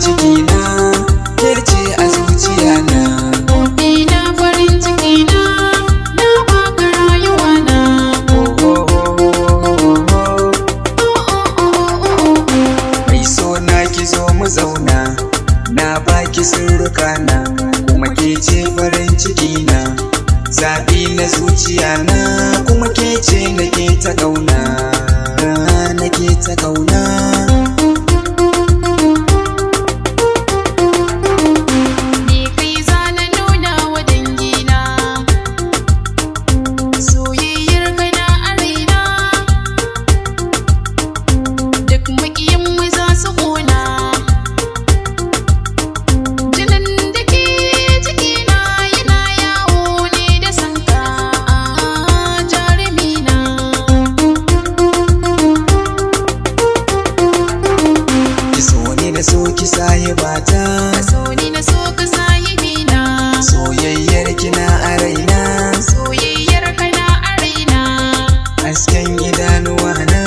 ciki na, ke ce a zuciya na. Ina farin ciki na baka rayuwa na. Mai so na ki zo mu zauna, na baki sirruka na, kuma ke ce farin ciki na, zaɓi na zuciya na, kuma ke ce nake ta ƙauna, nake ta ƙauna. So ki sahibata, so ni na so ka sahibina, soyayyar kina a raina, soyayyar kana a raina, hasken idanuwa na,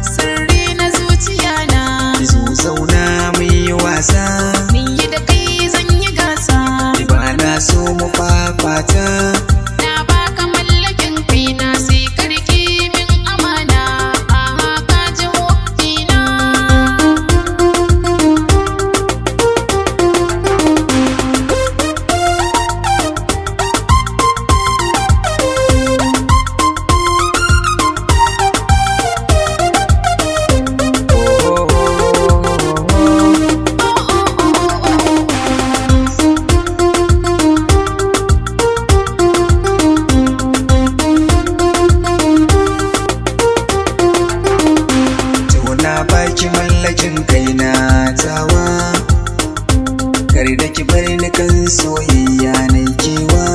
sirri na zuciya na, ki zo zauna mu yi wasa, ni yi da kai zan yi gasa, ba na so mu fafata, na baka mallakin kaina sai ka rike min amana, aha ka ji hoƙina. baki mallakin kaina tawa, kar da ki bar ni kan soyayya nai kewa,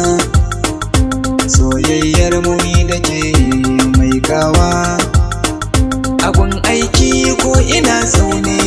soyayyar mu ni da ke mai kawa, abun aiki ko ina zaune